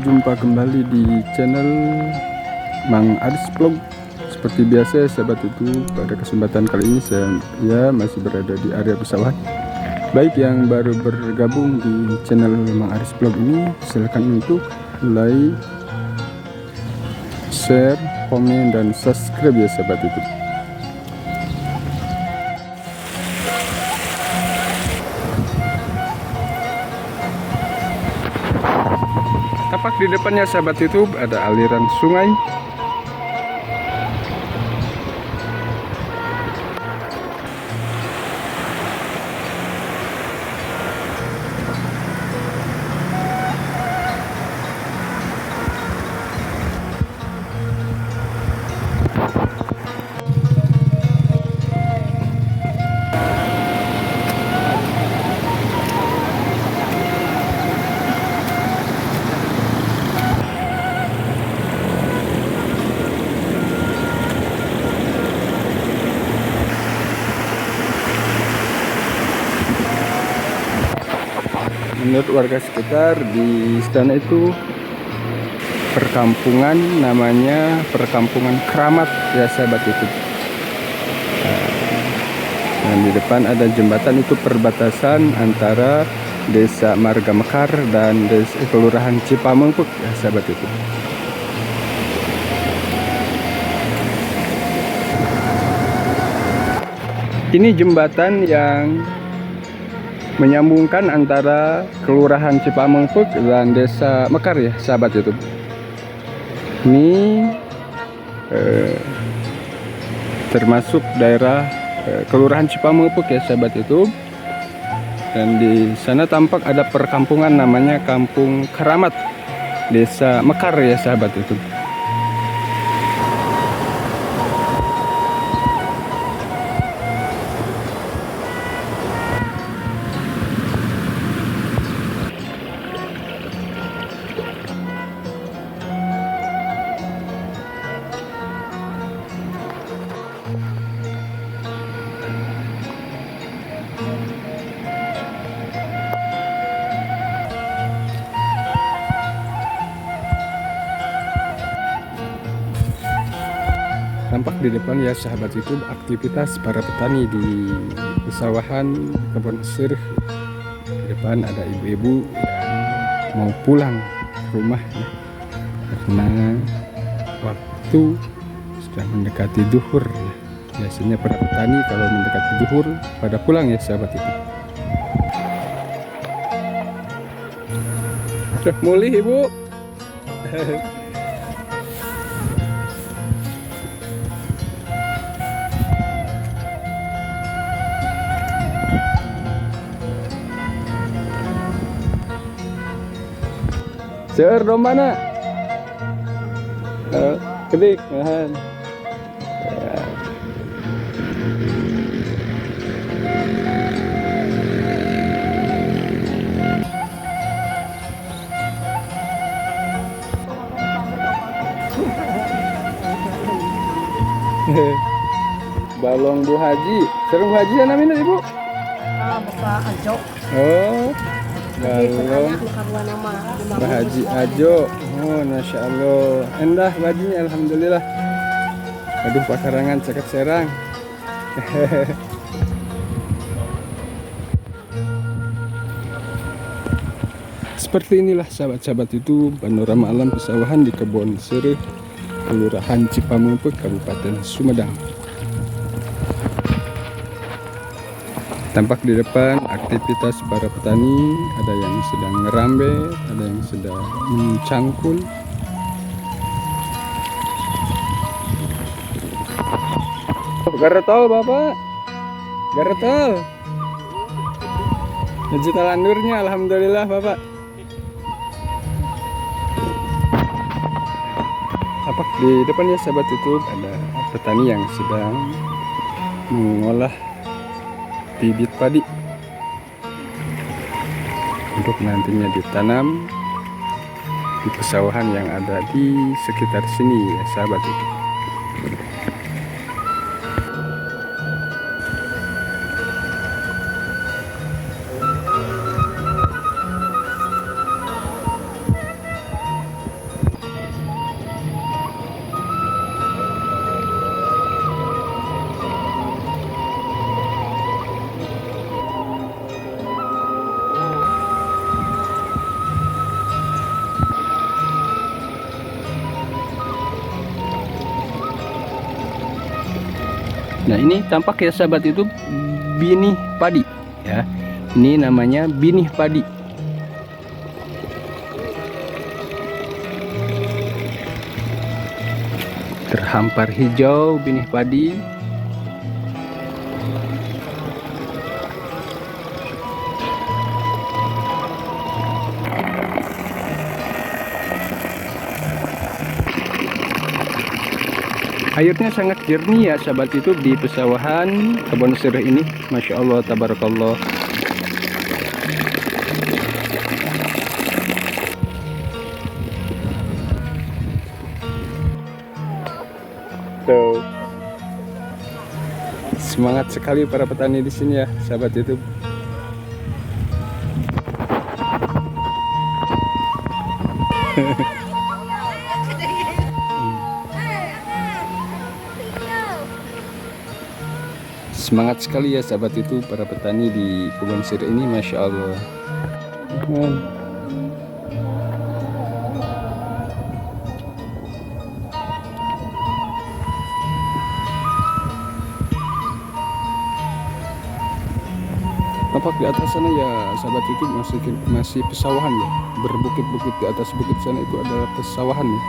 berjumpa kembali di channel Mang Aris Vlog. Seperti biasa sahabat itu, pada kesempatan kali ini saya masih berada di area pesawahan. Baik yang baru bergabung di channel Mang Aris Vlog ini, silakan untuk like, share, komen, dan subscribe ya sahabat itu. Tapak di depannya sahabat YouTube ada aliran sungai. Menurut warga sekitar di sana itu perkampungan, namanya perkampungan Keramat ya sahabat itu. Dan di depan ada jembatan, itu perbatasan antara Desa Marga Mekar dan Kelurahan Cipamengpek ya sahabat itu. Ini jembatan yang menyambungkan antara Kelurahan Cipamengpek dan Desa Mekar ya sahabat itu. Ini termasuk daerah Kelurahan Cipamengpek ya sahabat itu. Dan di sana tampak ada perkampungan namanya Kampung Keramat Desa Mekar ya sahabat itu. Tampak di depan ya sahabat itu aktivitas para petani di pesawahan kebun sirih. Di depan ada ibu-ibu yang mau pulang ke rumah ya, karena waktu sudah mendekati duhur ya. Biasanya para petani kalau mendekati duhur pada pulang ya sahabat itu. Sudah mulih ibu. Seur domba na. Kedik, nahan. Balong Bu Haji. Serem Bu Haji sana mina ibu? Bapak Ajo. Oh. Balong Pak Haji Ajo. Oh, Masya Allah. Endah bajunya, alhamdulillah. Aduh, pakarangan cakep serang. Seperti inilah sahabat-sahabat itu panorama alam pesawahan di Kebon Sirih, Kelurahan Cipamengpek, Kabupaten Sumedang. Tampak di depan aktivitas para petani, ada yang sedang ngerambe, ada yang sedang mencangkul. Garetol Bapak, garetol. Ngejita landurnya, alhamdulillah Bapak. Tampak di depannya sahabat itu ada petani yang sedang mengolah bibit padi untuk nantinya ditanam di pesawahan yang ada di sekitar sini ya sahabat itu. Nah, ini tampak ya sahabat YouTube, binih padi ya. Ini namanya binih padi. Terhampar hijau binih padi. Airnya sangat jernih ya sahabat YouTube di pesawahan kebun sirih ini. Masya Allah, tabarakallah. Tuh. Semangat sekali para petani di sini ya sahabat YouTube. Semangat sekali ya sahabat itu para petani di kebun sirih ini, Masya Allah. Tampak di atas sana ya sahabat itu masih pesawahan ya, berbukit-bukit. Di atas bukit sana itu adalah pesawahan ya.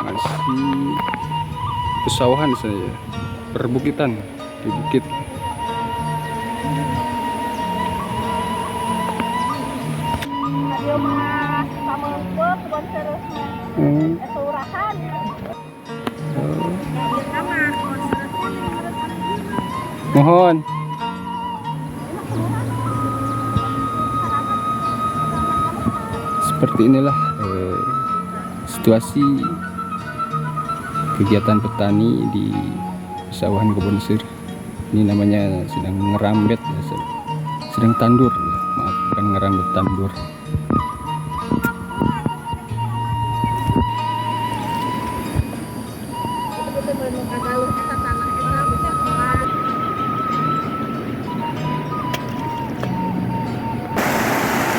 Masih pesawahan di sana ya, perbukitan di bukit. Ada mga pamangko, kebun serusnya. Kelurahan. Nama kebun serusnya. Mohon. Seperti inilah situasi kegiatan petani di pesawahan kebun sirih. Ini namanya sedang ngerambet ya, sedang tandur ya. Maaf, bukan ngerambet, tandur.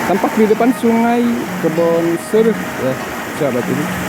Tampak di depan sungai kebun sirih ya sahabat ini.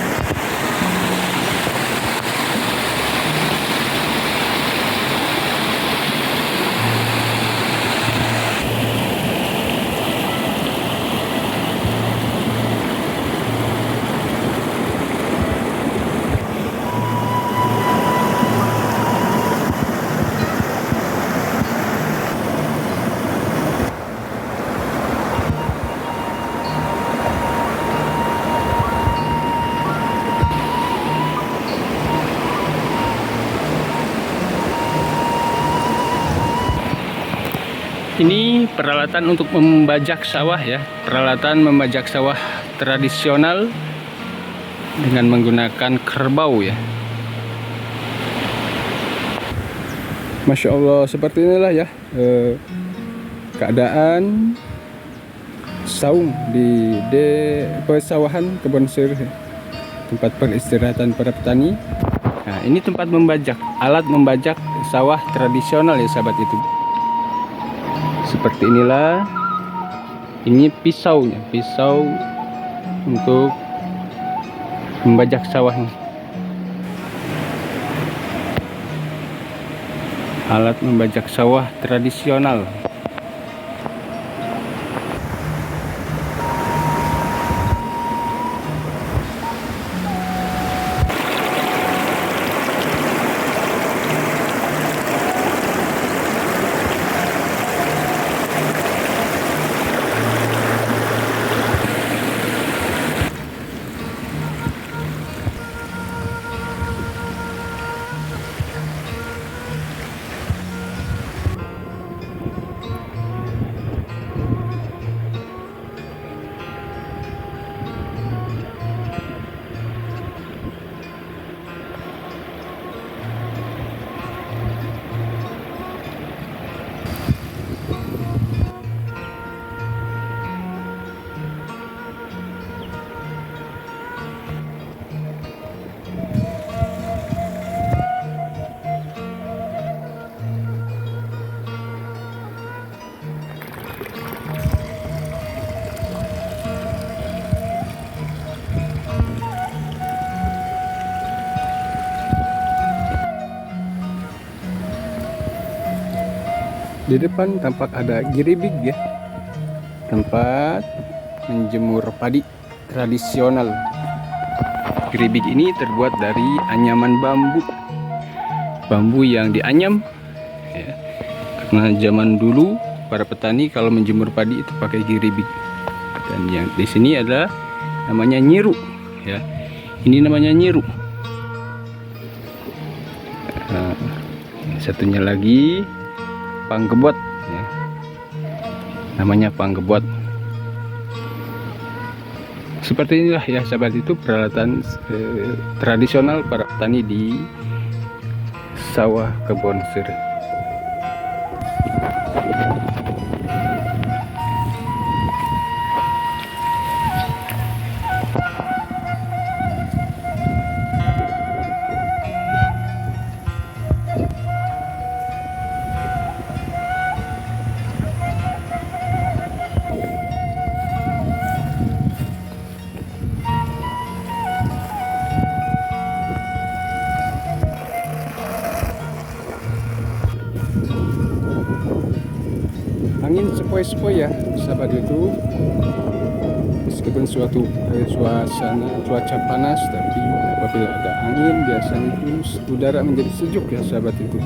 Ini peralatan untuk membajak sawah ya, peralatan membajak sawah tradisional dengan menggunakan kerbau ya. Masya Allah, seperti inilah ya keadaan saung di pesawahan kebun sirih, tempat peristirahatan para petani. Nah, ini tempat membajak, alat membajak sawah tradisional ya sahabat itu. Seperti inilah, ini pisaunya, pisau untuk membajak sawahnya. Alat membajak sawah tradisional. Di depan tampak ada geribig ya, tempat menjemur padi tradisional. Geribig ini terbuat dari anyaman bambu yang dianyam ya. Karena zaman dulu para petani kalau menjemur padi itu pakai geribig. Dan yang di sini ada namanya nyiru ya. Ini namanya nyiru. Nah, satunya lagi panggebot ya. Namanya panggebot. Seperti inilah ya sahabat itu peralatan tradisional para petani di sawah kebon sirih. Angin sepoi-sepoi ya sahabat itu, meskipun cuaca panas, tapi apabila ada angin biasanya itu udara menjadi sejuk ya sahabat itu.